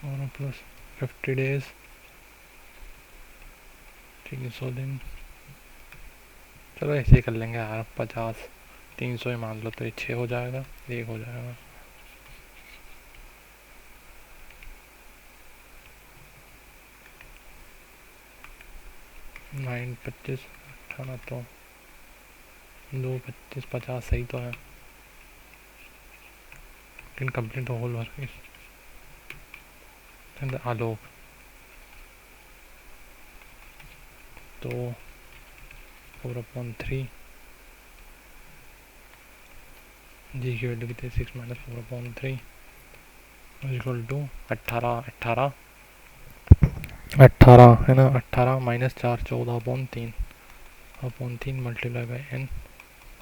और plus 50 days 300 दिन। चलो ऐसे ही कर लेंगे यार, 50 300 ही मान लो, तो ये 6 हो जाएगा, 1 हो जाएगा। नाइन 25 18 तो 2 25 50 सही तो है, लेकिन कंप्लीट होल वर्क आलोक तो 4/3 जी की वैल्यू कितनी 6 - 4/3 इक्वल टू 18 है ना, 18 -4 14/3 multiply by n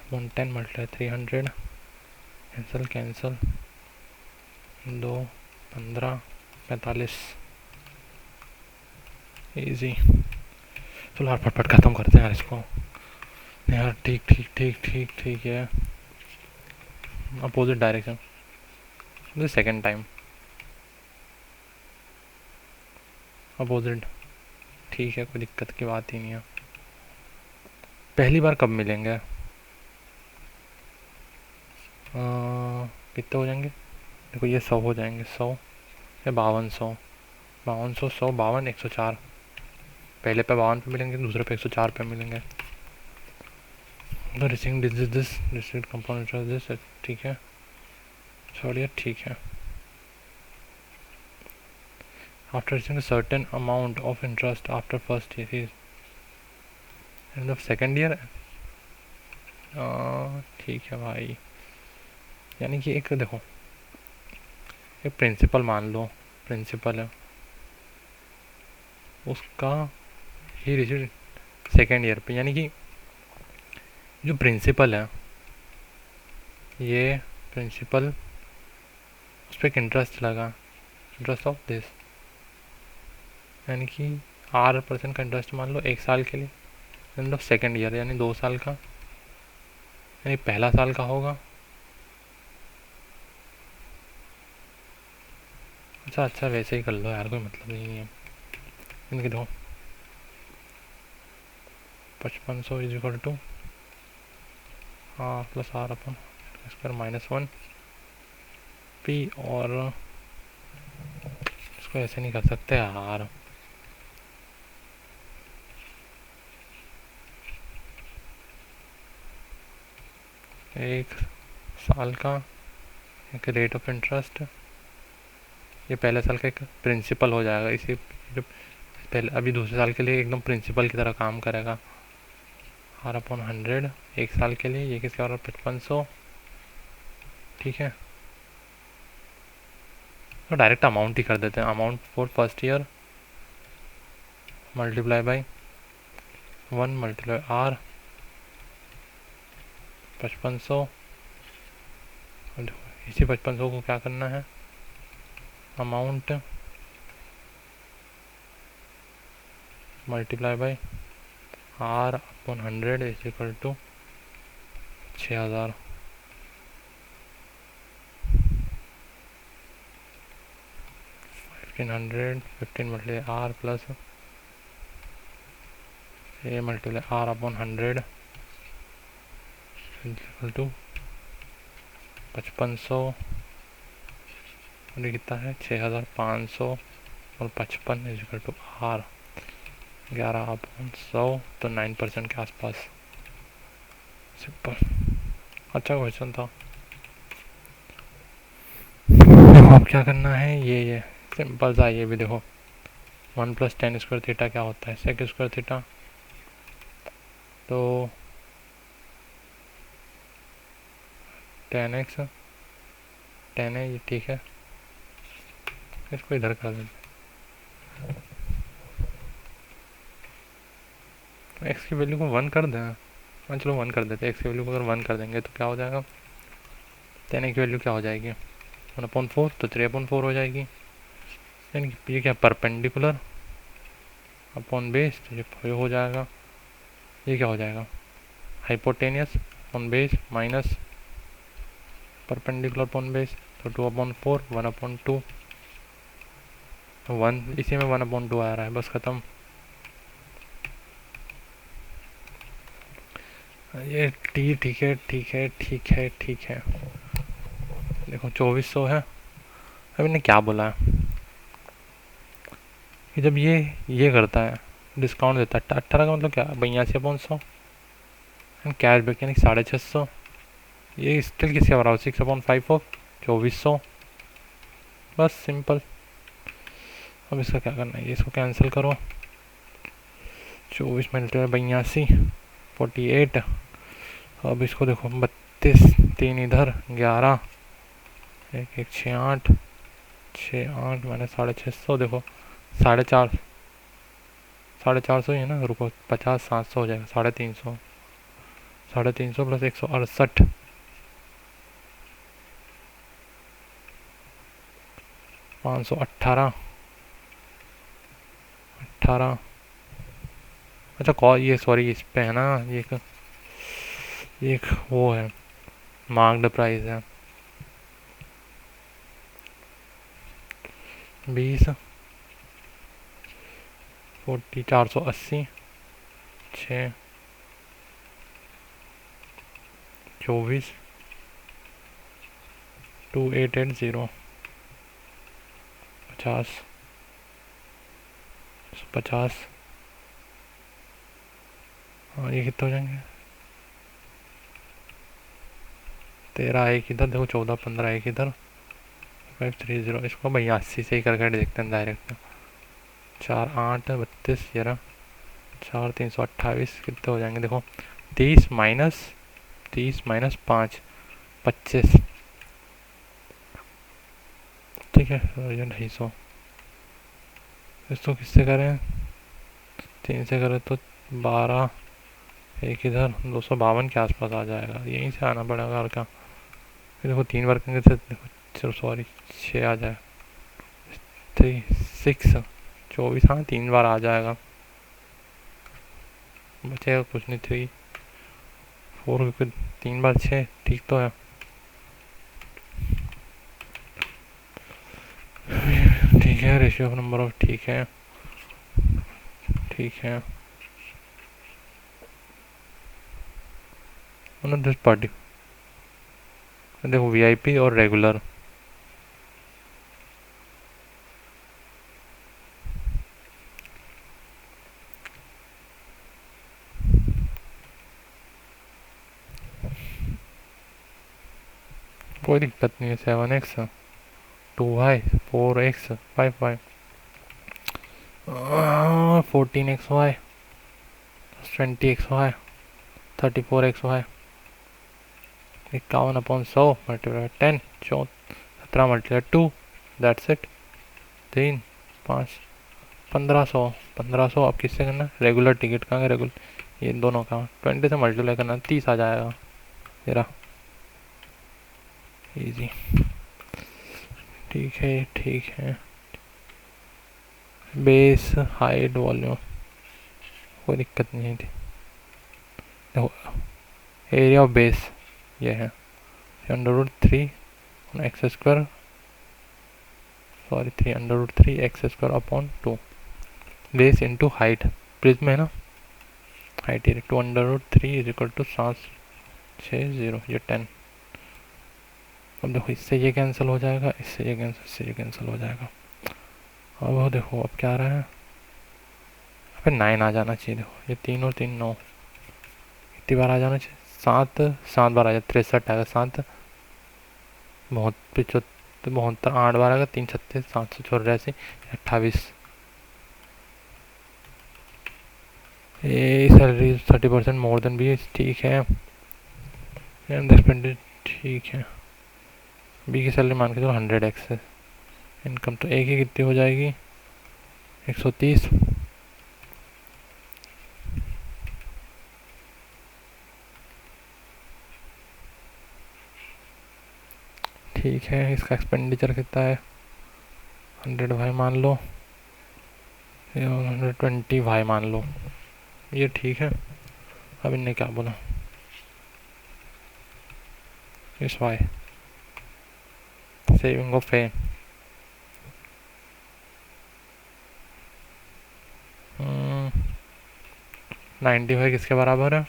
upon 10 multiply 300 cancel 2 15 45 easy. चलो यार फटफट ख़त्म करते हैं यार इसको यार। ठीक ठीक ठीक ठीक ठीक है। Opposite direction the second time opposite, ठीक है, कोई दिक्कत की बात ही नहीं है। पहली बार कब मिलेंगे? कितने हो जाएंगे देखो, ये 100 हो जाएंगे, 100 या 5200 5200 100 52 104। पहले पे 52 पे मिलेंगे, दूसरे पे 104 पे मिलेंगे। The receiving this component this, ठीक है, छोड़िए, ठीक है। After receiving certain amount of interest after first year end of second year, ठीक है भाई। यानी कि एक देखो, एक प्रिंसिपल मान लो, प्रिंसिपल है, उसका ही रिसीव सेकेंड ईयर पे, यानी कि जो प्रिंसिपल है, ये प्रिंसिपल, उस पर एक इंटरेस्ट लगा, इंटरेस्ट ऑफ दिस, यानी कि R% का इंटरेस्ट मान लो 1 साल के लिए, एंड ऑफ सेकेंड ईयर यानी 2 साल का, यानी पहला साल का होगा। अच्छा वैसे ही कर लो यार, कोई मतलब नहीं है। इनके दो 5500 is equal two plus R upon square -1 P, और इसको ऐसे नहीं कर सकते यार, एक साल का एक रेट ऑफ इंटरेस्ट, ये पहले साल का एक प्रिंसिपल हो जाएगा, इसी पहले अभी दूसरे साल के लिए एकदम प्रिंसिपल की तरह काम करेगा। R/100 1 साल के लिए, ये किसके और 5500, ठीक है। तो डायरेक्ट अमाउंट ही कर देते हैं, amount for first year multiply by 1 multiply R 5500। इसी 5500 को क्या करना है, amount multiply by R/100 is equal to 6000। 15 multiply R plus a multiply R/100 equal to 5500, और ये कितना है 6500, और 55 इज इक्वल टू R 11/100, तो 9% के आसपास। सिंपल, अच्छा क्वेश्चन था। देखो अब क्या करना है, ये सिंपल सा, ये भी देखो 1 + tan स्क्वायर थीटा क्या होता है, सेक स्क्वायर थीटा, तो tan x tan है ये, ठीक है, इसको इधर कर देते हैं, x की वैल्यू को 1 कर दें, हाँ चलो 1 कर देते हैं, x की वैल्यू को अगर 1 कर देंगे तो क्या हो जाएगा, tan की वैल्यू क्या हो जाएगी 1/4, तो 3/4 हो जाएगी, यानी कि ये क्या परपेंडिकुलर अपॉन बेस, तो ये हो जाएगा, ये क्या हो जाएगा hypotenuse upon base minus perpendicular upon base, तो 2/4 1/2, वन, इसी में 1/2 आ रहा है, बस ख़त्म। ये ठीक है ठीक है ठीक है ठीक है। देखो 2400 है। अब इन्हें क्या बोला है कि जब ये करता है डिस्काउंट देता है 18 का मतलब क्या, 82/100 एंड कैशबैक यानी 650। ये स्टिल किसके बराबर, 6/5 ऑफ 2400, बस सिंपल। अब इसका क्या करना है, इसको कैंसिल करो। 24 मिनट में 82, 48। अब इसको देखो 32, 3 इधर, 11, 1 1 6 8, 6 8 मैंने 650, देखो 4.5, 450 ही है ना, रुको 50 700 हो जाएगा, 350, 350 प्लस 168, 518, 18। अच्छा कॉल, ये सॉरी इस पे है ना, ये एक वो है, मार्क्ड प्राइस है 20, 40, 480, 6, 24, 2880, 50, 50। हाँ ये कितने हो जाएंगे, 13 एक इधर, देखो 14 15 एक इधर, 530। इसको भैया 80 से ही करके देखते हैं डायरेक्ट। 4 8 32 11, 4 328 कितने हो जाएंगे, देखो 30 माइनस 5 25, ठीक है 250। इसको किससे करें, 3 से करें तो 12, एक इधर 252 के आसपास आ जाएगा, यहीं से आना पड़ेगा और क्या। फिर देखो 3 बार करेंगे तो देखो, चलो सॉरी 6 आ जाए, 3 6 24, हाँ 3 बार आ जाएगा, बचेगा कुछ नहीं, 3 4 क्योंकि 3 बार 6, ठीक तो है। ठीक है, रेशियो ऑफ नंबर ऑफ, ठीक है ठीक है। दिस पार्टी, देखो वीआईपी और रेगुलर, कोई दिक्कत नहीं है। 7x 2y 4x 5y 14xy 20xy 34xy 51/100 multiply 10, 17 multiply 2, that's it. 3 5 1500, 1500। अब किससे करना, रेगुलर टिकट का, रेगुलर ये दोनों का 20 से मल्टीप्लाई करना, 30 आ जाएगा तेरा, इजी। ठीक है। बेस हाइट वॉल्यूम कोई दिक्कत नहीं थी। देखो एरिया ऑफ बेस ये है √3 x square, sorry 3 x square upon 2, base into height, prism है ना, height area 2√3 is equal to 760, ये 10। अब देखो इससे ये कैंसिल हो जाएगा, इससे ये कैंसिल हो जाएगा। अब वो देखो अब क्या आ रहा है, फिर 9 आ जाना चाहिए, देखो ये 3 और 3 9, कितनी बार आ जाना चाहिए, 7 बार आ जाए, 63 आएगा, 7 75 72, 8 बार आएगा, 3 36 784, 28। ए सैलरी 30% मोर देन बी, ठीक है। एंड एक्सपेंडिचर ठीक है, बी की सैलरी मान के चलो 100x है। इनकम तो ए की कितनी हो जाएगी, 130। ठीक है, इसका एक्सपेंडिचर कितना है, 100 भाई मान लो, 120 भाई मान लो, ये ठीक है। अब इनने क्या बोला, इस वाई सेविंग ऑफ ए, 95 किसके बराबर है?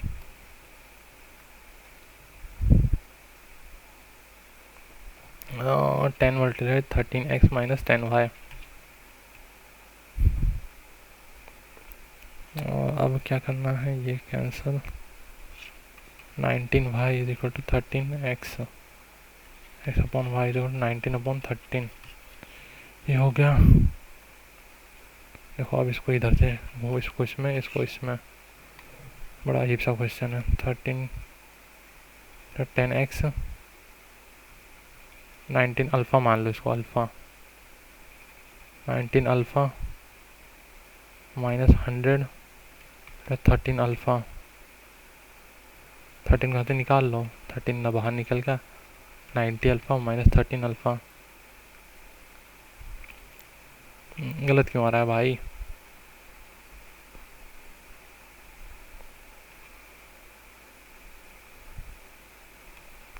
10 मल्टीप्लाई 13x माइनस 10y। अब क्या करना है, ये cancel. 19y is equal to 13x x upon y is equal to 19/13। ये हो गया। देखो अब इसको इधर से वो इसको इसमें बड़ा अजीब सा क्वेश्चन है। 10x 19 अल्फ़ा मान लो इसको, अल्फ़ा 19 अल्फ़ा माइनस 100 13 अल्फ़ा। 13 कहाँ से निकाल लो, 13 ना बाहर निकल गया। 90 अल्फ़ा माइनस 13 अल्फ़ा। गलत क्यों आ रहा है भाई?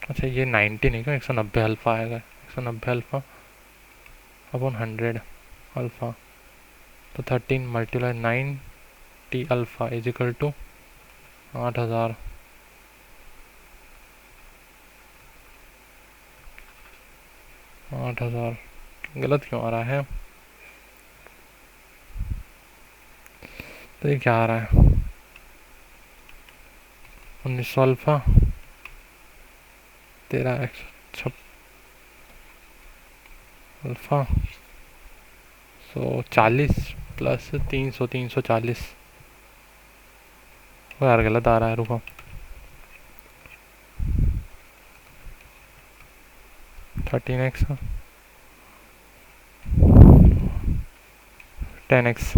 अच्छा ये 90 नहीं क्या, 190 अल्फ़ा आएगा। 190 अल्फ़ा अपॉन 100 अल्फ़ा, तो 13 multiply 90 alpha is equal to 8000। गलत क्यों आ रहा है? तो ये क्या आ रहा है, 1900 अल्फ़ा 13x अल्फ़ा 140 प्लस 340। वो यार गलत आ रहा है, रुको। 13x 10x।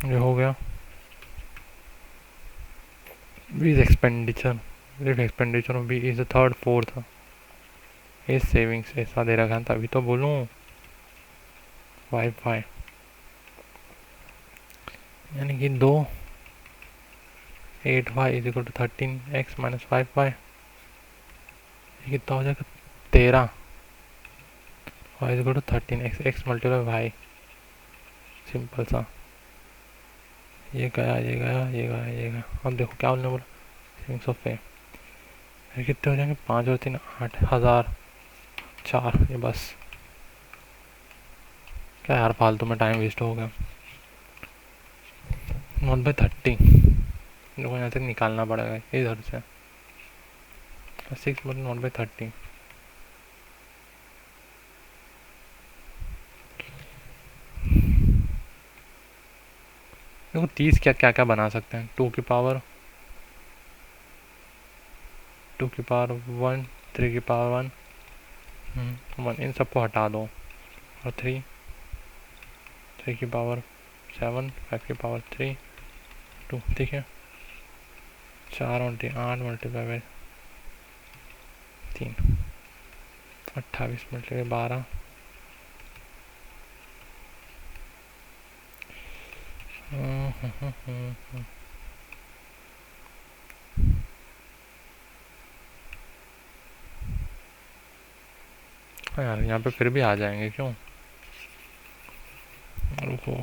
ये हो गया। B is expenditure, if expenditure of B is the third fourth is savings, ऐसा दे रखा है तभी तो बोलूँ। वाईफाई यानी कि 2 8y is equal to 13x minus 5y। ये कितना हो जाएगा, 13 y is equal to 13x x multiply y. Simple सा, ये गया ये गया ये गया ये गया। अब देखो क्या बोलने बोला, सेविंग्स ऑफ पे कितने हो जाएंगे, 5 और 3 8,000 4। ये बस क्या यार फालतू में टाइम वेस्ट हो गया। 1/30 देखो यहाँ से निकालना पड़ेगा इधर से। 6 मतलब 1/30। देखो 30 क्या क्या क्या बना सकते हैं, 2 की पावर 1 3 की पावर 1 इन सबको हटा दो, और 3 की पावर 7 5 की पावर 3 2, ठीक है। 4 और 8 मल्टीप्लाई बाई 3 28 मल्टीप्लाई 12 यार यहाँ पे फिर भी आ जाएंगे क्यों, रुको।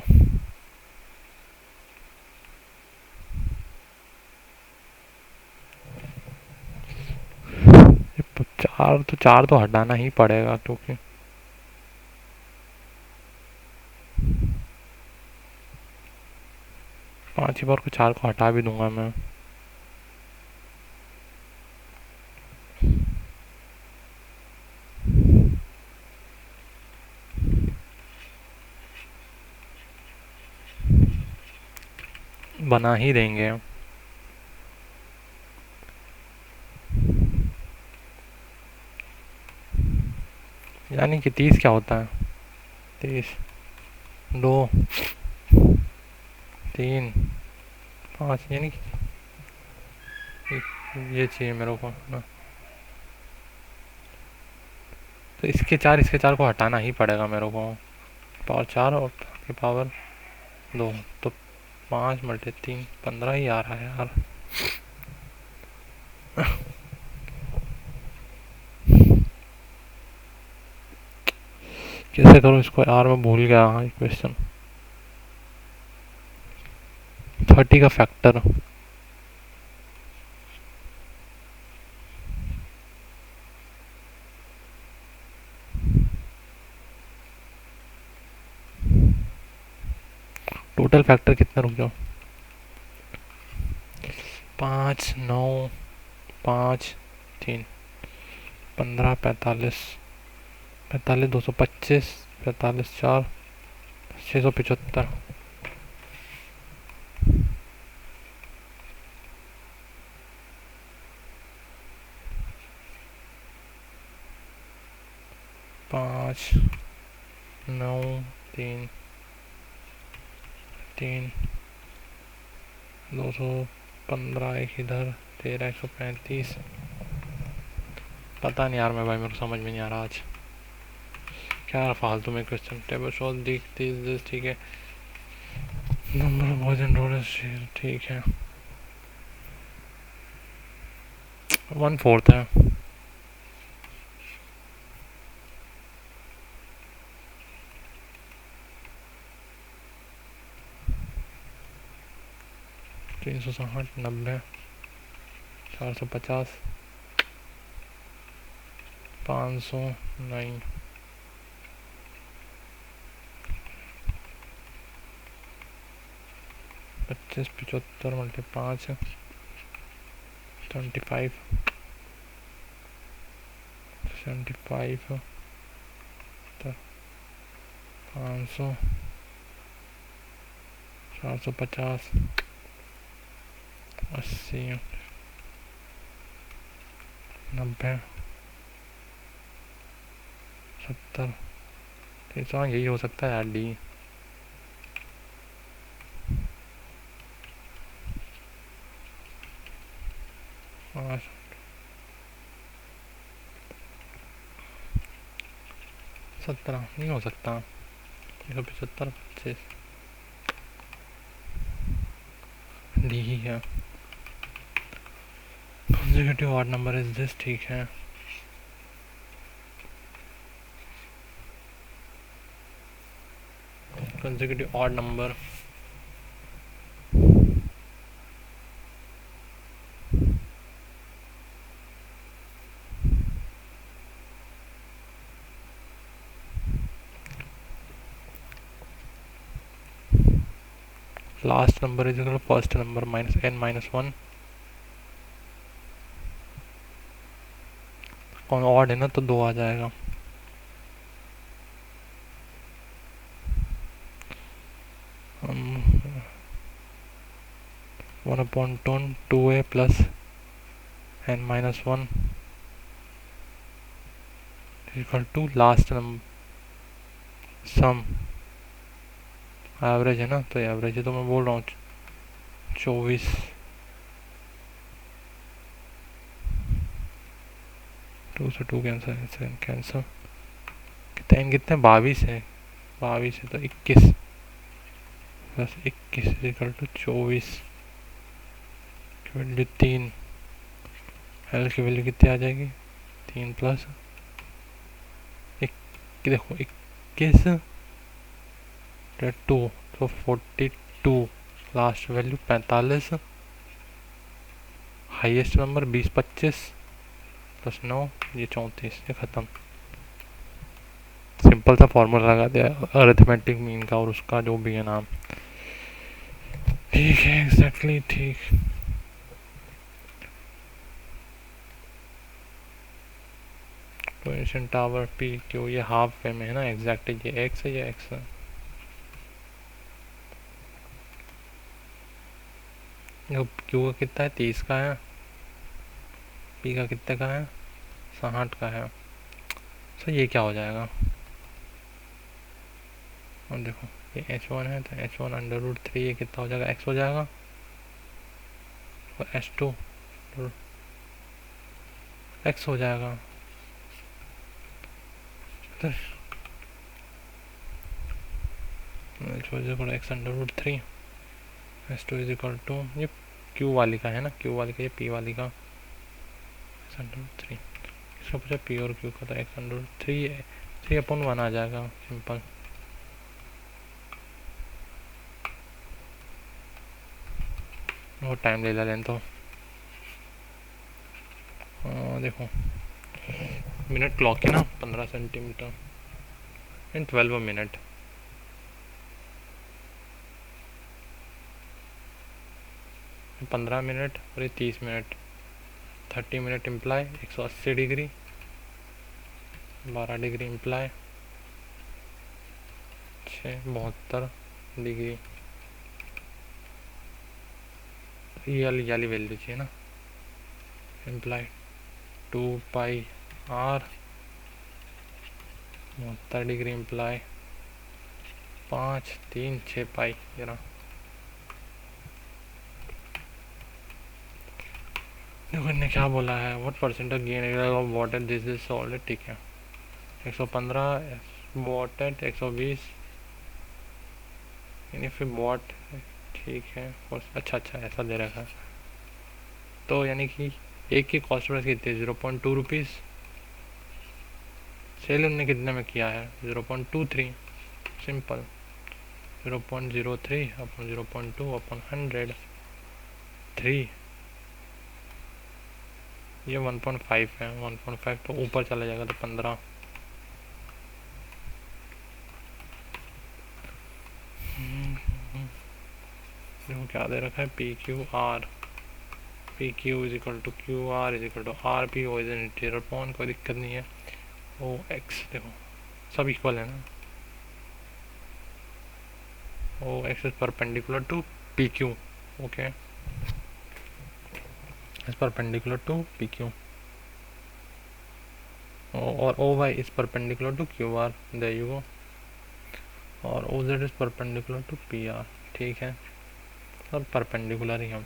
चार तो हटाना ही पड़ेगा क्योंकि पाँच ही बार को 4 को हटा भी दूंगा मैं। बना ही देंगे। यानी कि 30 क्या होता है, 30 2 3 5, यानी कि ये चाहिए मेरे को ना। तो इसके 4 को हटाना ही पड़ेगा मेरे को। पावर 4 और पावर 2, तो 5 मल्टी 3 15 ही आ रहा है यार। कैसे करूँ इसको यार, मैं भूल गया क्वेश्चन। 30 का फैक्टर। टोटल फैक्टर कितना, रुक जाओ। 5 9 5 3 15 45 45 225 45 4 675। 5 9 3 3 215 एक इधर 13 135। पता नहीं यार मैं भाई, मेरे को समझ में नहीं आ रहा आज क्या फालतू में क्वेश्चन। टेबल शॉट दिखती ठीक है। Number of boys and rollers ठीक है। 1/4 है। 360 90 450 500 नहीं 25 75 मल्टी 5 25 75 500 450 80 90 70। तो यही हो सकता है यार, डी। और 17 नहीं हो सकता। 175 25 डी ही है। Consecutive odd number is this, ठीक है। Consecutive odd number last number is equal first number minus n minus 1। कौन ऑड है ना, तो 2 आ जाएगा। वन अपॉन टोन 2a plus n minus 1 equal to last number sum. Average है ना, तो एवरेज है, तो मैं बोल रहा हूँ 24। 2 से 2 कैंसर कैंसर। कितने 22 है। 22 है तो 21 प्लस 21 इक्वल टू 24 की वैल्यू 3। एल की वैल्यू कितनी आ जाएगी, 3 प्लस देखो 21 2 तो 42। Last value 45। Highest number 20 25 plus 9 ये 34। ये ख़त्म। सिंपल सा फॉर्मूला लगा दिया अरिथमेटिक मीन का और उसका जो भी है नाम। ठीक है एग्जैक्टली ठीक। पोजीशन टावर पी क्यू ये हाफ वे में है ना, एग्जैक्ट ये एक्स है, ये एक्स है। क्यू का कितना है, 30 का है। पी का कितने का है, 60 का है। सर ये क्या हो जाएगा, और देखो ये h1 है तो h1 अंडर रूट 3 ये कितना हो जाएगा, x हो जाएगा। और h2 x हो जाएगा। तो h1 is equal x under root 3 h2 is equal to ये q वाली का है ना, q वाली का ये p वाली का x अंडर रूट 3। इसका पूछा p और q का, तो x अंडर रूट 3 है 3/1 आ जाएगा सिंपल। वो टाइम ले लें तो देखो मिनट क्लॉक है ना 15 सेंटीमीटर इन 12 मिनट। तो 15 मिनट और ये 30 minute 30 minute imply 180 degree 12 degree imply 672 degree. ये वाली वैल्यू चाहिए ना इम्प्लाई 2πr 72 डिग्री इम्प्लाई 5 3 6 पाई जरा देखो इन्हें क्या बोला है what percentage gain of water this is salt. ठीक है 115 वाटर 120 यानी फिर वॉट ठीक है। और अच्छा ऐसा दे रखा है तो यानी कि एक की कॉस्ट प्राइस कितनी है 0.2 रुपीज़। सेल उनने कितने में किया है 0.23 सिंपल 0.03 अपन 0.2 अपन 100 3 ये 1.5 है 1.5 तो ऊपर चला जाएगा तो 15 देखो क्या दे रखा है P Q is equal to Q R is equal to R P O is an interior point कोई दिक्कत नहीं है। ओ एक्स देखो सब इक्वल है ना O X is perpendicular to P Q okay is perpendicular to P Q और O Y is perpendicular to Q R there you go और O Z is perpendicular to P R. ठीक है सब perpendicular ही हम।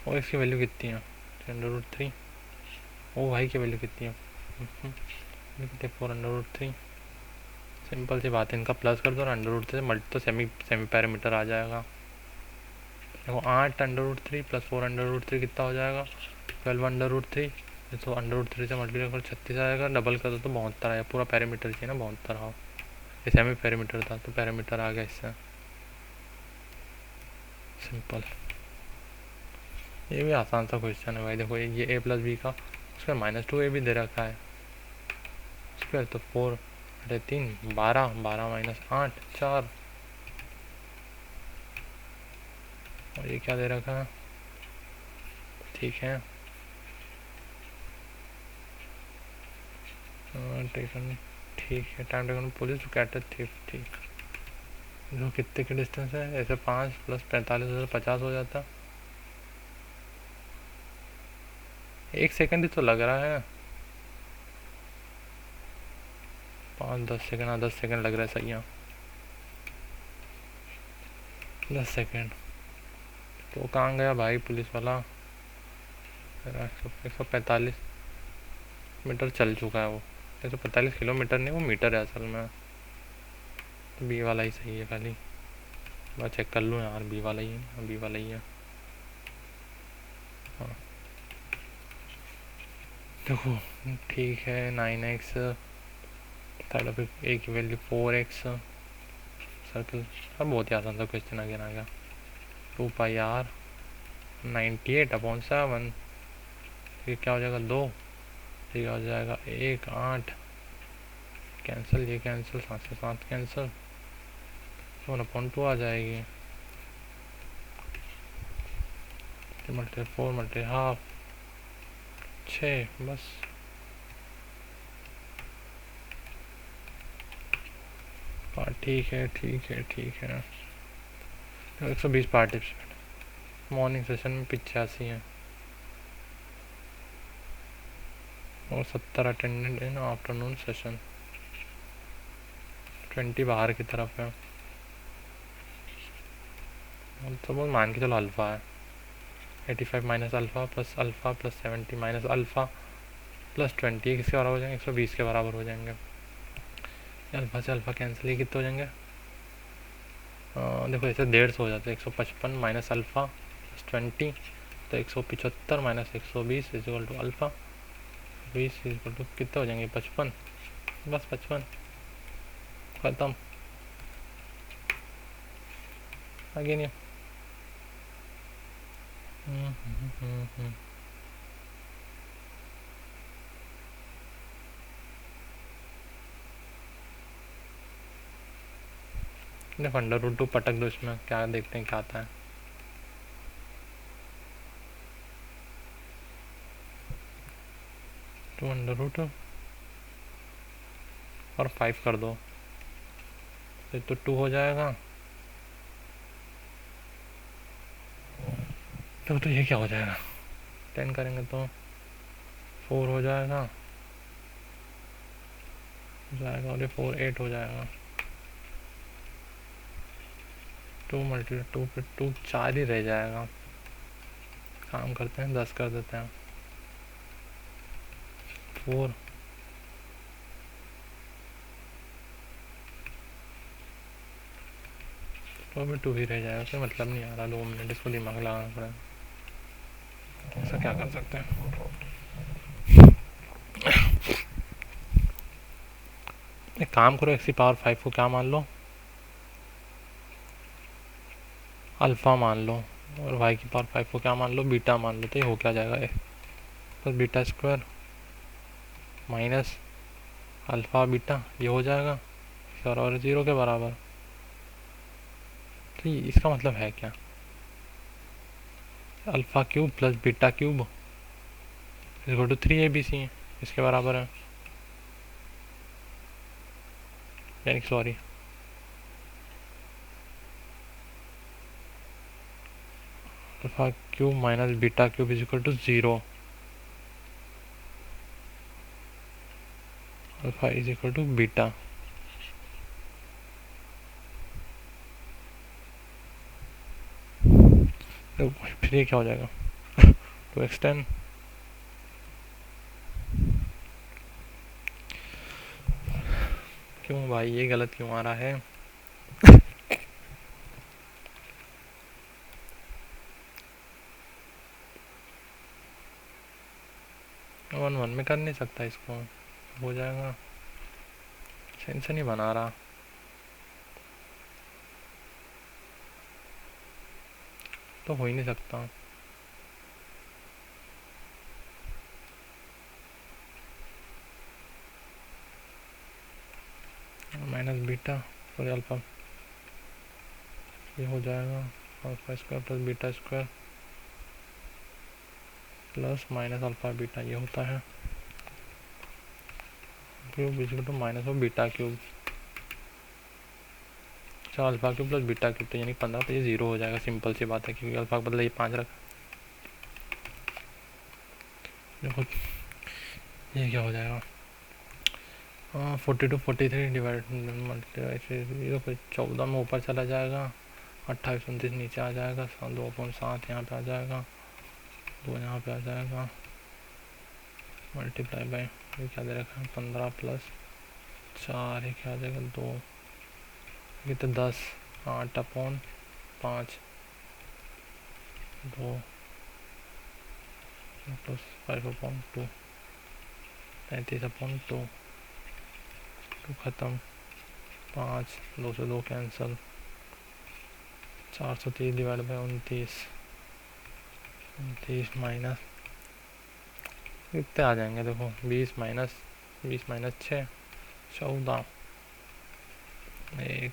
ओ x की value कितनी है 3√3 ओ Y की वैल्यू कितनी है कितने 4√3 सिंपल सी बात है इनका प्लस कर दो और √3 मल्टी तो सेमी पैरामीटर आ जाएगा। देखो 8√3 प्लस 4√3 कितना हो जाएगा 12√3 तो √3 से मल्टीप्लाई कर 36 आएगा डबल कर दो तो 72 आएगा पूरा पैरामीटर चाहिए ना 72 हाँ ये सेमी पैरामीटर था तो पैरामीटर आ गया इससे सिंपल। ये भी आसान सा क्वेश्चन है भाई देखो ये a प्लस बी का उसका -2a भी दे रखा है स्क्वायर तो 4/3 12 12 - 8 4 और ये क्या दे रखा है ठीक है ठीक है time taken police to cater thief ठीक जो कितने की डिस्टेंस है ऐसे 5 + 45 50 हो जाता 1 सेकंड ही तो लग रहा है 5-10 सेकंड हाँ 10 सेकंड लग रहा है सही है 10 सेकंड तो कहाँ गया भाई पुलिस वाला 145 मीटर चल चुका है वो 145 किलोमीटर नहीं वो मीटर है असल में तो बी वाला ही सही है खाली मैं चेक कर लूँ यार बी वाला ही है बी वाला ही है हाँ देखो ठीक है 9x साइड ऑफ ए की वैल्यू 4x सर्कल अब बहुत ही आसान सा क्वेश्चन आ गया 2πr 98/7 ये क्या हो जाएगा 2 ये हो जाएगा 1 8 कैंसिल ये कैंसिल 7 से 7 कैंसिल 1/2 आ जाएगी मल्टी 4 मल्टी हाफ 6 बस हाँ ठीक है 120 पार्टिसिपेंट मॉर्निंग सेशन में 85 हैं और 70 अटेंडेंट इन आफ्टरनून सेशन 20 बाहर की तरफ है तो बहुत मान के चलो अल्फ़ा है 85 - अल्फ़ा + 70 - अल्फ़ा + 20 ये किसके बराबर हो जाएंगे 120 के बराबर हो जाएंगे अल्फ़ा से अल्फ़ा कैंसिल ये कितने हो जाएंगे देखो ऐसे 150 हो जाता है 155 - अल्फ़ा + 20 तो 175 - 120 is equal to alpha 20 is equal to कितने हो जाएंगे 55 बस 55 ख़त्म। आगे नहीं। देखो अंडर रूट 2 पटक दो इसमें, क्या देखते हैं क्या आता है। 2 अंडर रूट और 5 कर दो, फिर तो 2 हो जाएगा। तो ये क्या हो जाएगा, 10 करेंगे तो 4 हो जाएगा और ये 4 8 हो जाएगा। 2 मल्टीप्लाई 2 फिर 2 4 ही रह जाएगा। काम करते हैं 10 कर देते हैं। 4 तो अभी 2 ही रह जाएगा, कोई मतलब नहीं आ रहा। 2 मिनट इसको दिमाग लगाना पड़ेगा। ऐसा क्या कर सकते हैं। एक काम करो, x⁵ को क्या मान लो, अल्फ़ा मान लो, और y⁵ को क्या मान लो, बीटा मान लो। तो ये हो क्या जाएगा, बस beta square minus alpha beta, ये हो जाएगा और 0 के बराबर। तो इसका मतलब है क्या, alpha cube plus beta cube equal to 3 ABC इसके बराबर है। यानी sorry, alpha cube minus beta cube is equal to 0। Alpha is equal to beta. तो फिर ये क्या हो जाएगा, 2x10 क्यों भाई ये गलत क्यों आ रहा है। 1 1 में कर नहीं सकता इसको, हो जाएगा। सेंस नहीं बना रहा, तो हो ही नहीं सकता। माइनस बीटा सॉरी अल्फ़ा, ये हो जाएगा alpha square plus beta square plus minus alpha beta, ये होता है cube equal to minus of beta cube. अच्छा alpha cube plus beta cube, तो यानी 15, तो ये 0 हो जाएगा। सिंपल सी बात है, क्योंकि अल्फ़ा का बदला ये 5 रखा। देखो ये क्या हो जाएगा, 42 43 डिवाइड मल्टीप्लाई 14 में ऊपर चला जाएगा, 28 29 नीचे आ जाएगा, 2/7 यहाँ पे आ जाएगा, 2 यहाँ पे आ जाएगा, मल्टीप्लाई बाई ये क्या दे रखा है 15 प्लस 4, ये क्या आ जाएगा 2, ये तो 10, 8/5 2 प्लस 5/2 35/2 2 ख़त्म, 5 2 से 2 कैंसिल, 430 डिवाइड बाई 29 माइनस कितने आ जाएंगे, देखो 20 माइनस 6 14 1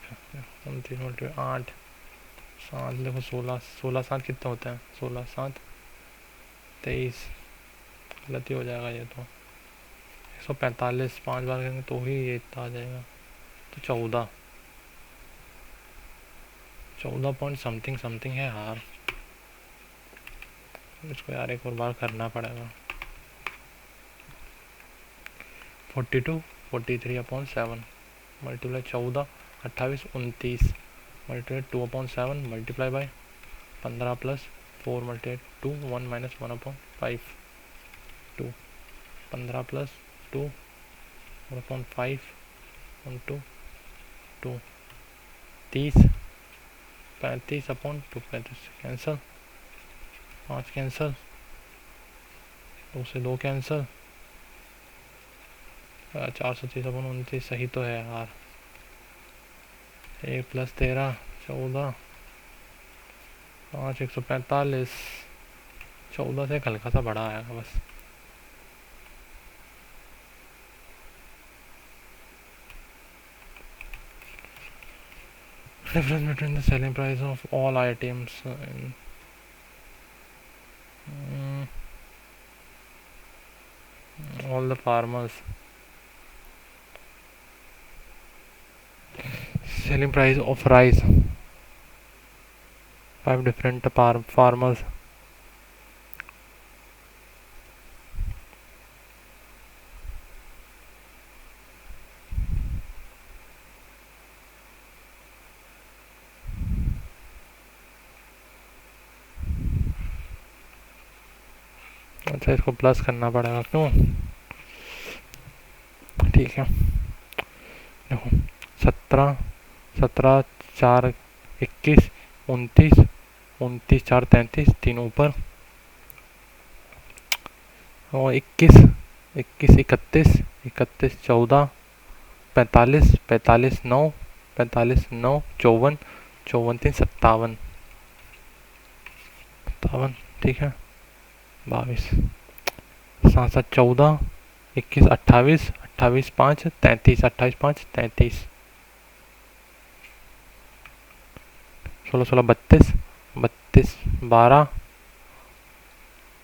29 8 7, देखो 16 7 कितना होता है, 16 7 23, गलती हो जाएगा ये तो। 145 5 बार करेंगे तो ही ये इतना आ जाएगा, तो 14 पॉइंट समथिंग समथिंग है यार। इसको यार एक और बार करना पड़ेगा। 42 43/7 multiply 14 28 29 multiply 2/7 multiply by 15 plus 4 multiply 2 1 minus 1/5 2 15 plus 2 1/5 1 2 2 30 35/2 35 cancel, 5 cancel, 2 से 2 कैंसिल, 430 सही तो है यार। 1 + 13 14, 5 145, 14 से हल्का सा बड़ा आएगा बस। Difference between the selling price of all items in all the farmers. Selling price of rice. 5 different farmers. अच्छा इसको प्लस करना पड़ेगा क्यों? ठीक है देखो 17 17 4 21 29 29 4 33 3 ऊपर और 21 21 31 31 14 45 45 9 45 9 54 54 3 57 57 ठीक है 22 7 7 14 21 28 28 5 33 28 5 33 16 16 32 32 12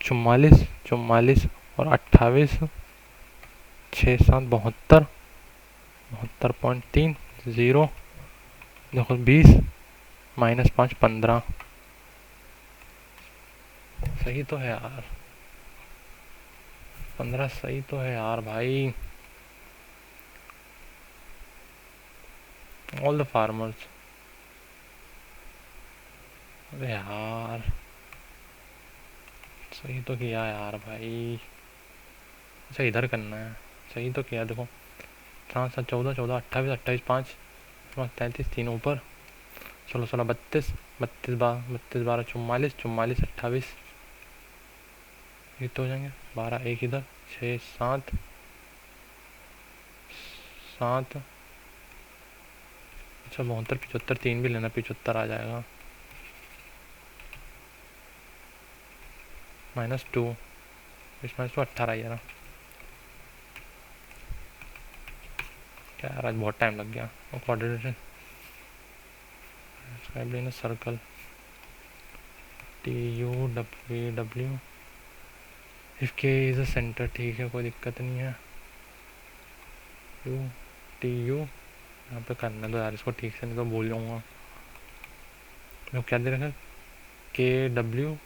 44 44 और 28 6 7 72 72.3 0 देखो 20 -5 15 सही तो है यार 15 सही तो है यार भाई। ऑल द फार्मर्स अरे यार सही तो किया यार भाई। अच्छा इधर करना है सही तो किया देखो 7 7 14 14 28 28 5 33 3 ऊपर 16 16 32 32 12 44 44 28 ये तो हो जाएंगे 12 एक इधर 6 7 7 अच्छा 72 75 3 भी लेना 75 आ जाएगा -2 इसमें -2 18 ही है ना क्या यार आज बहुत टाइम लग गया। और कोऑर्डिनेशन सर्कल TUW इफ के इज अ सेंटर ठीक है कोई दिक्कत नहीं है। TU यहाँ पे करना दो यार इसको ठीक से नहीं तो भूल जाऊँगा। मैं क्या दे रखा KW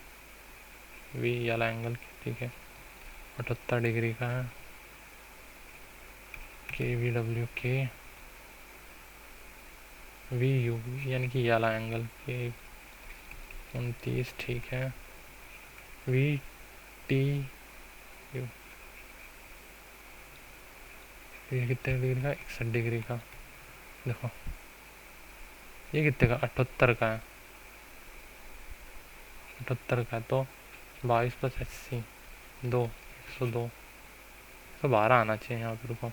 V वाला एंगल ठीक है 78 डिग्री का है KVW के VU यानी कि ये वाला एंगल के 29 ठीक है VTU ये कितने डिग्री का 61 डिग्री का देखो ये कितने का 78 का है 78 का तो 22 + 80 2 102 112 आना चाहिए यहाँ पर रुको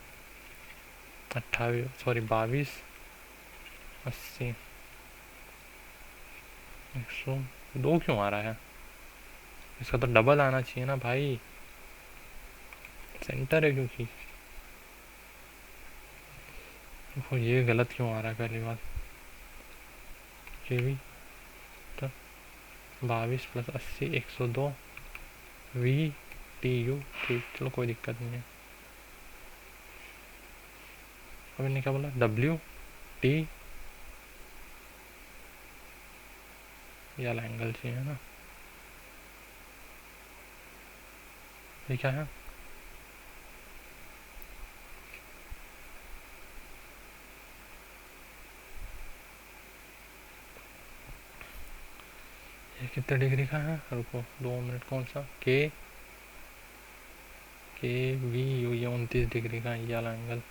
22 80 102 क्यों आ रहा है इसका तो डबल आना चाहिए ना भाई सेंटर है क्योंकि देखो ये गलत क्यों आ रहा है पहली बात ये भी तो 22 + 80 102 VTU ठीक चलो कोई दिक्कत नहीं है। अब इन्हें क्या बोला WT ये वाला एंगल चाहिए ना ये क्या है ये कितने डिग्री का है रुको 2 मिनट कौन सा KVU ये 29 डिग्री का ये वाला एंगल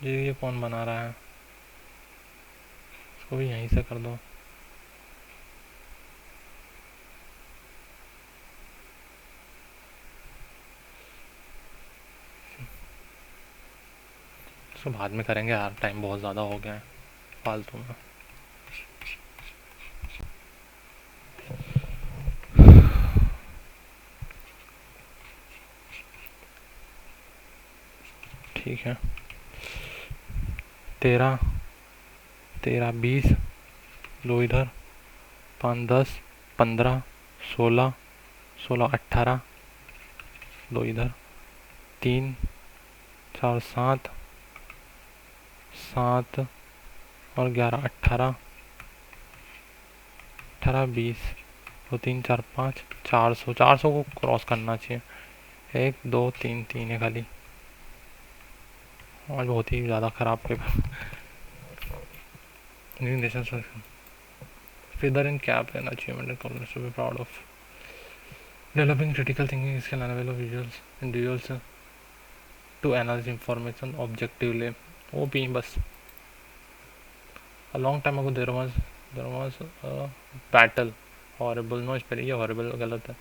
ये कौन बना रहा है इसको भी यहीं से कर दो उसको बाद में करेंगे यार, टाइम बहुत ज़्यादा हो गया है फालतू में। ठीक है, 13 13 20, दो इधर, 5 10 15 16 16 18, दो इधर, 3 4 7 7 और 11 18 18 20, 2 3 4 5 400 को क्रॉस करना चाहिए। 1 2 3 3 है खाली, आज बहुत ही ज़्यादा ख़राब paper. Feather in cap an achievement and college to be proud of developing critical thinking skill and available visuals individuals to analyse information objectively. वो भी बस a long time ago there was a battle, horrible, no spelling ये horrible गलत है,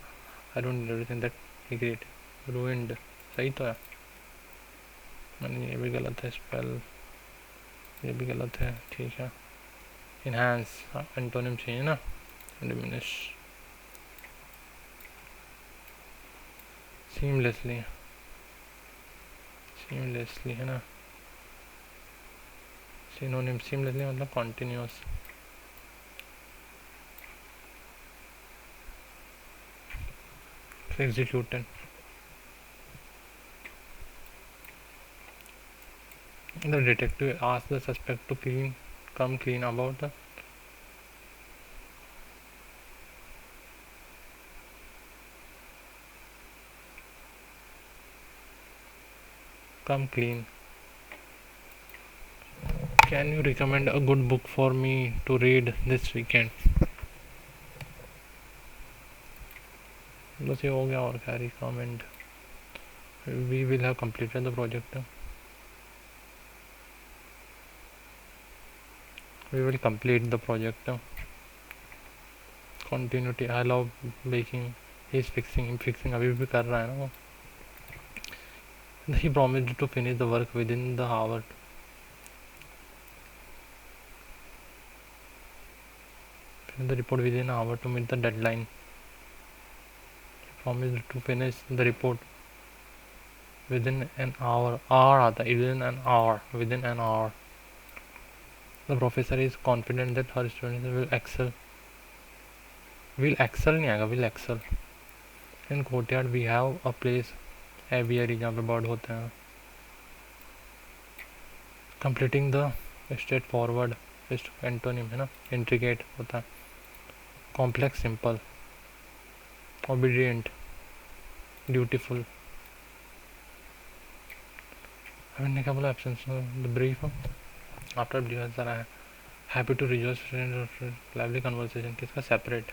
I don't need everything that he created ruined, सही तो है, मैंने ये भी गलत है स्पेल, ये भी गलत है, ठीक है। enhance एंटोनिम चाहिए ना, diminish, seamlessly है ना, synonym seamlessly मतलब continuous, executed, the detective asked the suspect to come clean about the come clean. Can you recommend a good book for me to read this weekend? बस ये हो गया और क्या recommend. We will have completed the project. We will complete the project. Continuity. I love baking. He's fixing. अभी भी कर रहा है ना वो. He promised to finish the work within the hour. Finish the report within an hour to meet the deadline. He promised to finish the report within an hour. Hour आता है, within an hour. Within an hour. The professor is confident that her students will excel. Will excel नहीं आएगा, will excel. In courtyard we have a place, aviary जहाँ पे bird होते हैं. Completing the straightforward antonym है ना, intricate होता है, complex simple, obedient, dutiful. मैंने क्या बोला, absence the brief after brief answer है, happy to rejoice lively conversation, किसका separate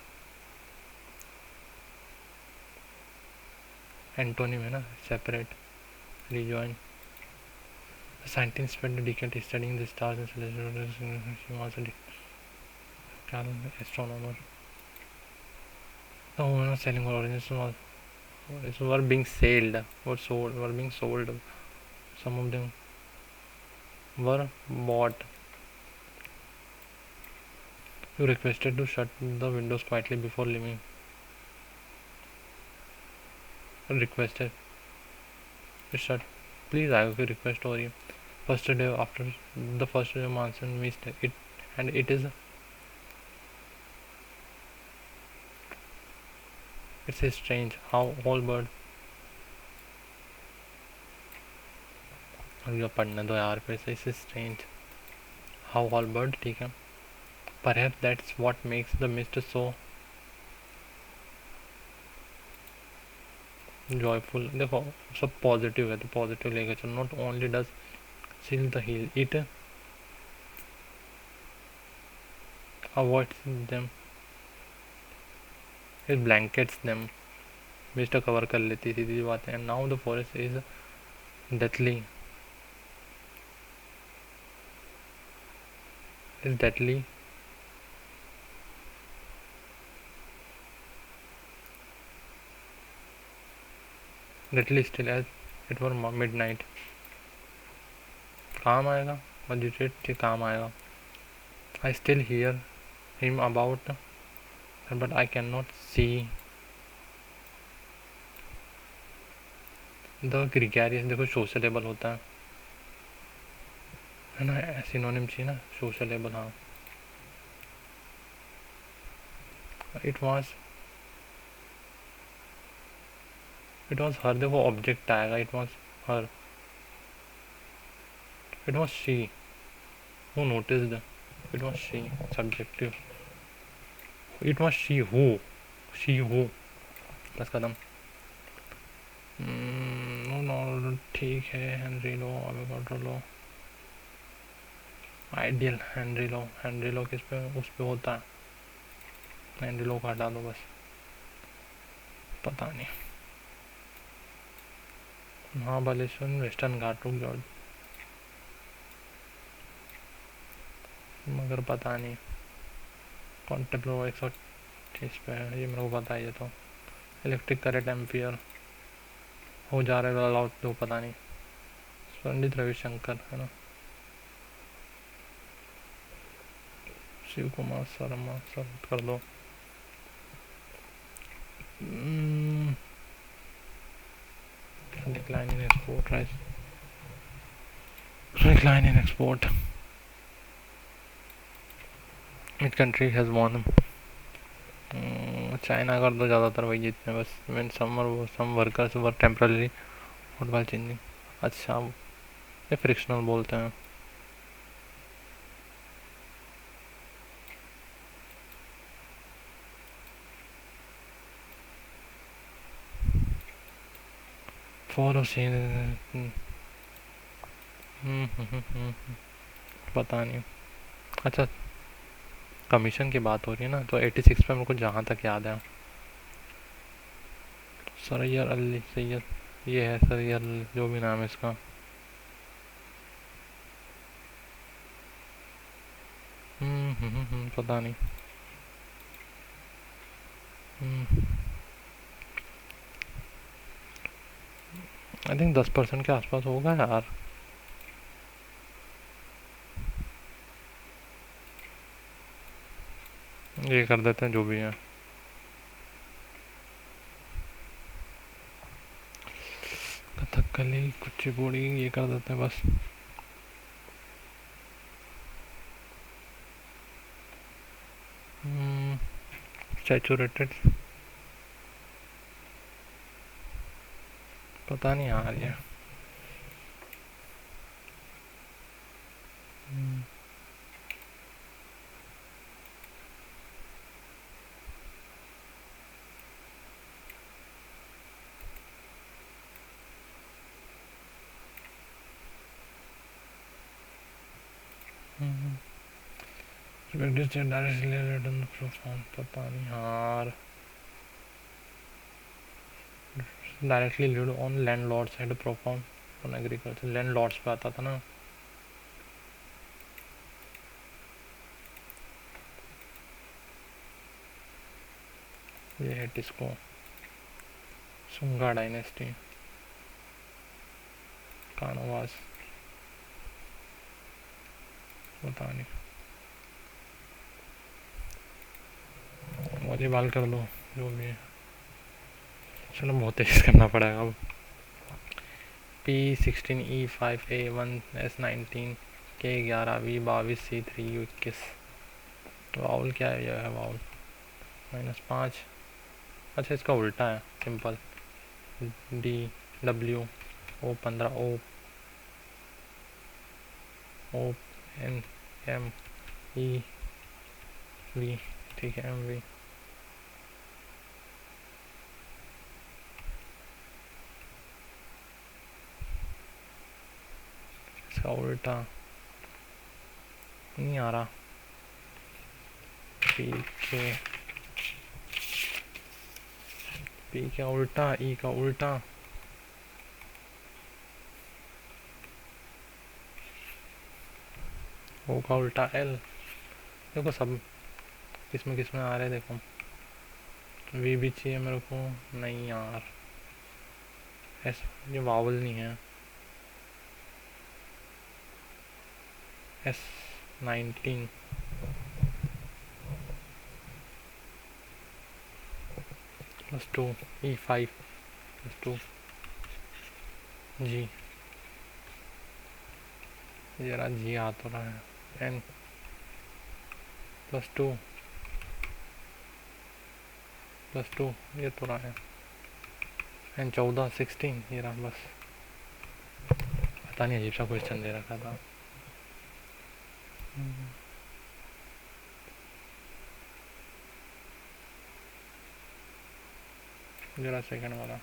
एंटोनिम है ना, separate, rejoin. The scientist spent a decade studying the stars and celestial. She was a astronomer. The woman was selling her origins were being were being sold. Some of them were bought. You requested to shut the windows quietly before leaving. Requested to shut. Please, I have a request over you. First day after the first day of monsoon missed it, and it is. It's strange how all bird. अब ये पढ़ने दो यार फिर से. It's strange how all bird, ठीक है. Perhaps that's what makes the mist so joyful. देखो सब पॉजिटिव है तो पॉजिटिव लेके चलो. Not only does seal the hill, it avoids them, it blankets them. Mist cover कर लेती थी बात है. Now the forest is deathly. Is deadly. Deadly still as it were midnight. काम आएगा, मजिस्ट्रेट के काम आएगा। I still hear him about but I can not see the gregarious. देखो सोशलेबल होता है ना, सिनोनिम चाहिए ना, सोशलेबल। हाँ, इट वॉज हर। देखो ऑब्जेक्ट आएगा, it was her, it was she who noticed, it was she subjective, it was she who बस खत्म। नो ठीक है, हेनरी लो, एवोगाड्रो लो, आइडियल हेनरी लो किस पे, उस पे होता है, हेनरी लो को हटा दो बस। पता नहीं, महाबलेश्वर वेस्टर्न घाट, रुक जाओ, मगर पता नहीं। कॉन्टेम्प्लो 130 पे है, ये मेरे को पता है। ये तो इलेक्ट्रिक करंट एम्पियर हो जा रहा है अलाउड, तो पता नहीं। पंडित रविशंकर है ना, शिव कुमार शर्मा सब कर दो। Decline in export, right, decline in export, which country has won. China कर दो, ज़्यादातर वही जीतते हैं बस। Mean some workers work temporary football changing. अच्छा, ये फ्रिक्शनल बोलते हैं। फॉलो सीन, पता नहीं। अच्छा, कमीशन की बात हो रही है ना, तो 86 पे मेरे को जहाँ तक याद है, सरैयर अली सैयद, ये है सरैयर, जो भी नाम है इसका। पता नहीं। आई थिंक 10% के आसपास होगा यार। ये कर देते हैं जो भी है। कथकली कुचिपुड़ी ये कर देते हैं बस। सैचुरेटेड, पता नहीं यार ये। पता नहीं यार। Directly lead on landlords had profound on agriculture, landlords पे आता था ना। ये है टिस्को, सुंगा डायनेस्टी, कानोवास, पता नहीं। वॉलीबॉल कर दो जो भी है। चलो बहुत तेज करना पड़ेगा अब। P16E5A1S19 K11V22C3U21। वाउल क्या है, यह है वाउल -5। अच्छा, इसका उल्टा है, सिंपल। DW O15 ONMEV, ठीक है, MV। इसका उल्टा नहीं आ रहा। P का उल्टा, E का उल्टा, O का उल्टा L। देखो सब किस में आ रहे हैं, देखो। V भी चाहिए मेरे को, नहीं यार, ऐसा ये वावल नहीं है। S19 +2 E5 +2 G, जरा G आ तो रहा है। N +2 ये तो रहा है। N 14 16 ये रहा। बस पता नहीं, अजीब सा क्वेश्चन दे रखा था। जरा सेकंड वाला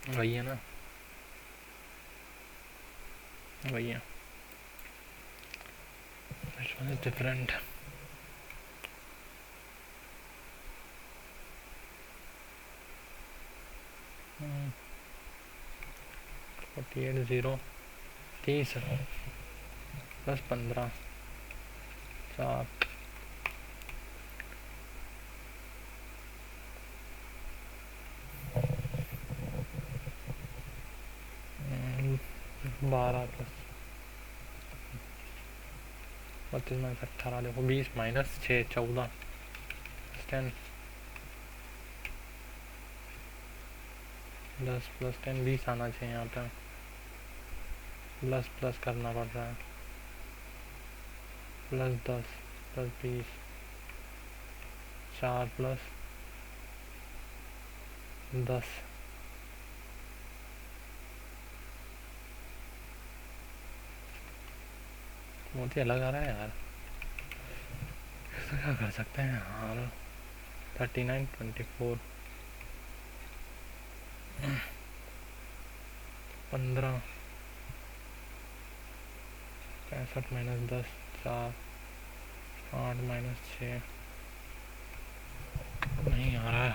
वही है ना, वही है। Which one is different? Hmm. 48 0 30 + 15 4 12 + 32 - 18 देखो 20 - 6 14 10 10 + 10 20 आना चाहिए यहाँ पे। प्लस प्लस करना पड़ रहा है। +10 + 20 4 + 10 मोती अलग आ रहा है यार, क्या कर सकते हैं यार। 39 24 15 65 - 10 4 8 - 6 नहीं आ रहा है।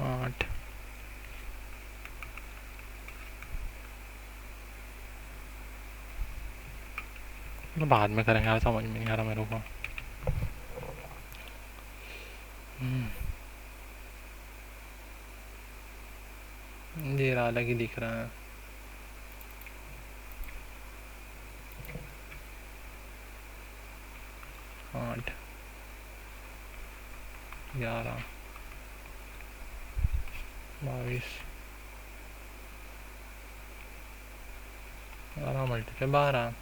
आठ बाद में करेंगे यार, समझ में नहीं आ रहा मेरे को। ये अलग ही दिख रहा है। 8 11 22 12 × 12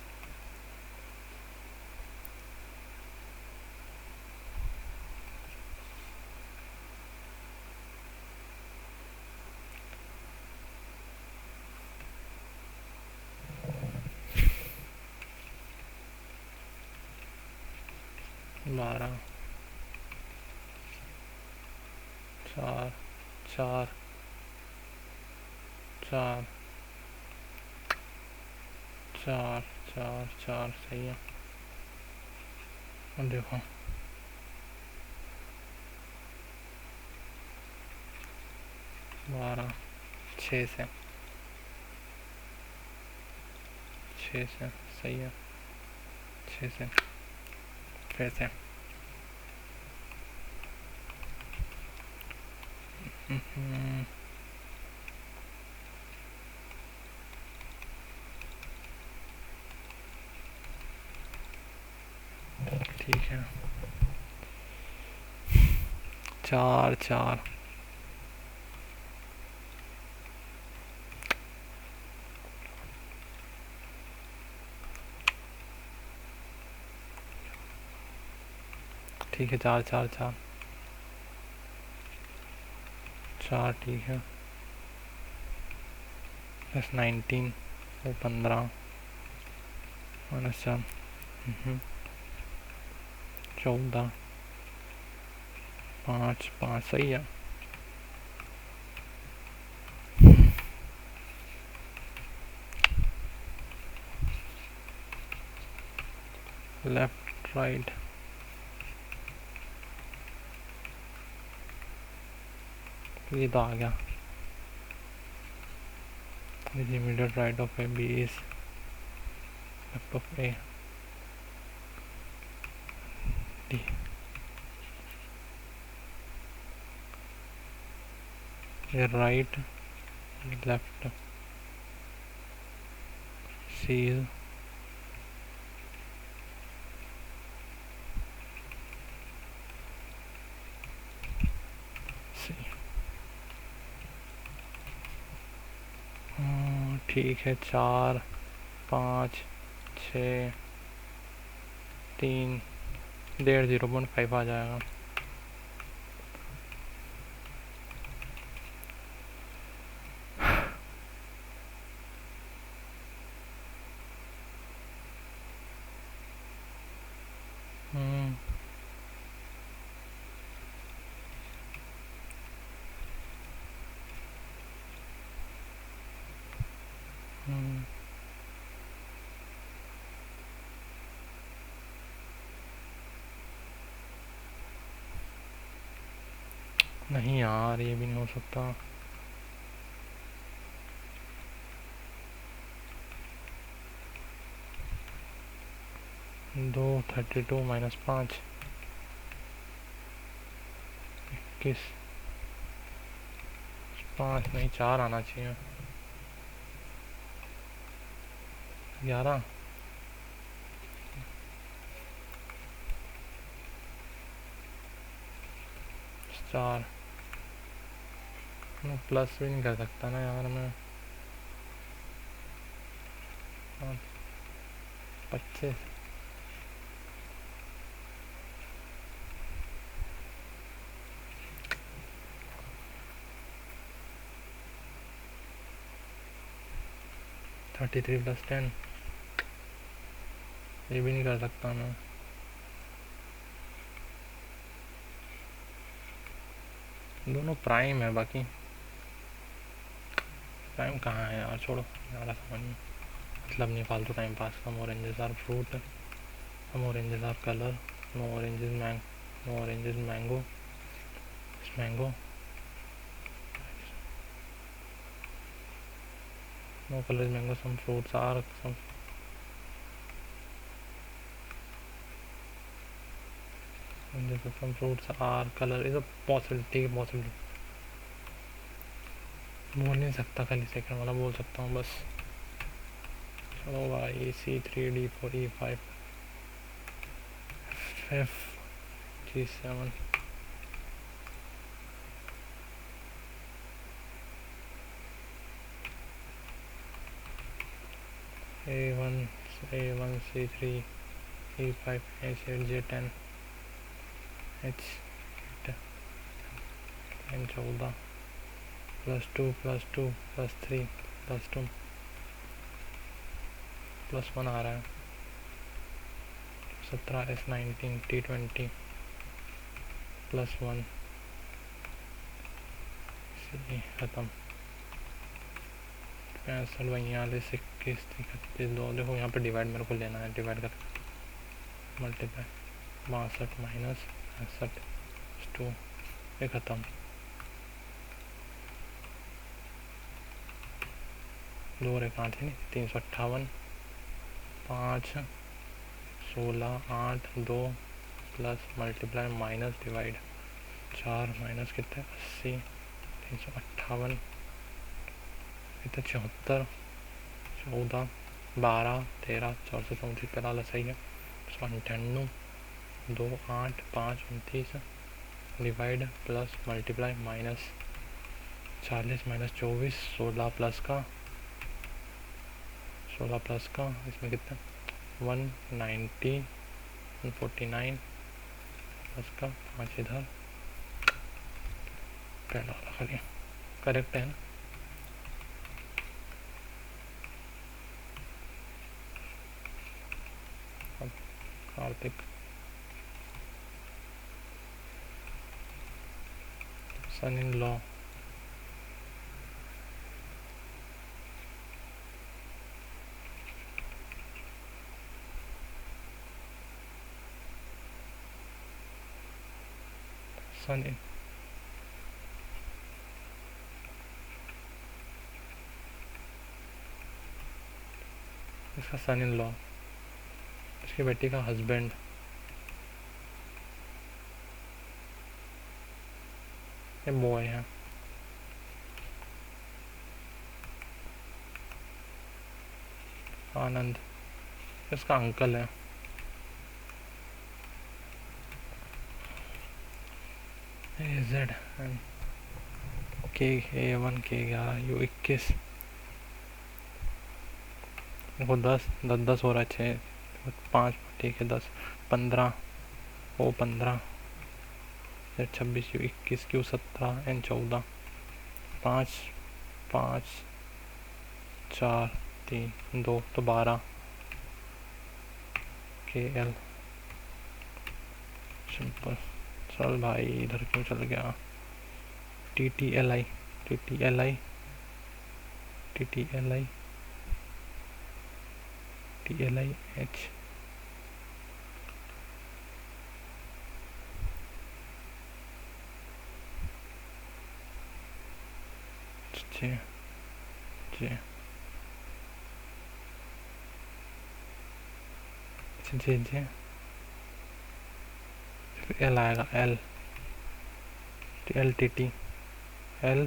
12 4 4 4 4 4 4 सही है। अब देखो 12 6 से सही है। 6 से फिर से ठीक है। 4 4 ठीक है। 4 4 4 4 ठीक है। +19 और 15 -4 14 5 5 सही है। लेफ्ट राइट ये तो आ गया। The immediate right of AB is left of A. D. The right, left, C is C. ठीक है, 4 5 6 3 0.5 आ जाएगा। नहीं यार, ये भी नहीं हो सकता। 2 32 माइनस 5 21 5 नहीं 4 आना चाहिए। 11 4 प्लस भी नहीं कर सकता ना यार मैं। 25 33 प्लस 10 ये भी नहीं कर सकता मैं। दोनों प्राइम है, बाकी प्राइम कहाँ है यार, छोड़ो ज़्यादा समझ नहीं, मतलब नहीं फालतू time pass. Some oranges are fruit, some oranges are colour, no oranges mango, mango, no color is mango, some fruits are some fruits are color is a possibility। बोल नहीं सकता, खाली सेकंड वाला बोल सकता हूँ बस। चलो भाई, C3 D4 E5 F G7 A1 C3 E5 H8 J10 H 14 +2 +2 +3 +2 +1 आ रहा है। 17 S19 T20 +1 ख़त्म। 65 42 21 31 2 देखो यहाँ पे डिवाइड मेरे को लेना है, डिवाइड कर मल्टीप्लाई 62 माइनस 65 2 ये ख़त्म। 2 और 5 नहीं 358 5 16 8 2 plus multiply minus divide 4 minus कितने 80 358 कितने 74 14 12 13 14 से 34 पे डाला सही है। 98 2 8 5 29 divide plus multiply minus 40 minus 24 16 plus का इसमें कितना 190 149 प्लस का 5 इधर डाला खाली करेक्ट है ना। अब कार्तिक सन इन लॉ सन इन इसका सन इन लॉ, इसकी बेटी का हस्बैंड, ये बॉय है। आनंद इसका अंकल है। जेड K1 K11 U21 वो 10 हो रहा है, 6 5 ठीक है 10 15 O 15 Z26 U21 Q17 N14 5 5 4 3 2 तो 12 KL सिंपल। चल भाई इधर क्यों चल गया? TTLI TTLI TTLI TLI H J J J J L आएगा L LTT L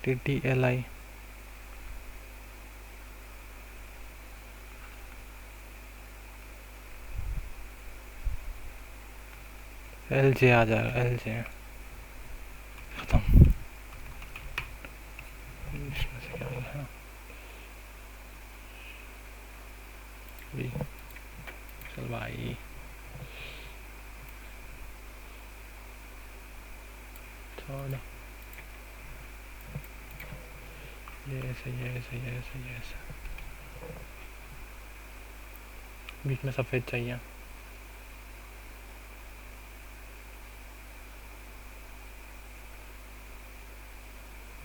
TTLI LJ आ जाएगा LJ खत्म। इसमें से क्या है भी? चल भाई थर्ड ये ऐसे ये ऐसे ये ऐसे ये ऐसे बीच में सफ़ेद चाहिए।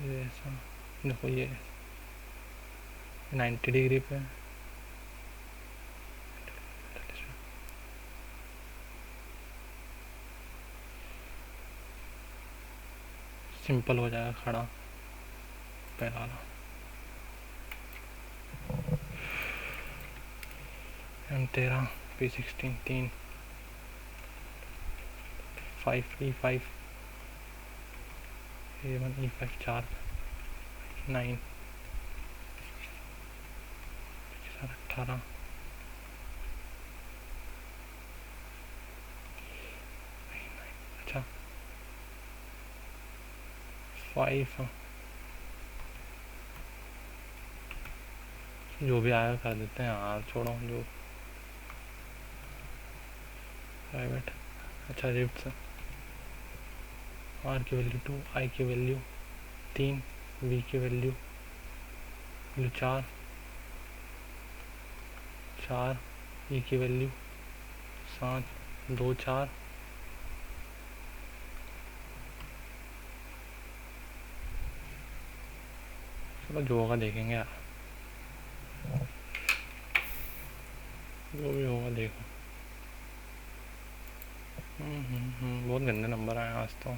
ये ऐसा देखो ये 90 डिग्री पे सिंपल हो जाएगा खड़ा पहला वाला। M13 P16 3 5 E5 A1 E5 4 9 18 अच्छा 5 जो भी आएगा कर देते हैं यार, छोड़ो जो प्राइवेट। अच्छा रिफ्ट से R की वैल्यू 2 I की वैल्यू 3 V की वैल्यू 4 E की वैल्यू 7 2 4 चलो जो होगा देखेंगे यार, जो भी होगा देखो। बहुत गंदे नंबर आए आज तो।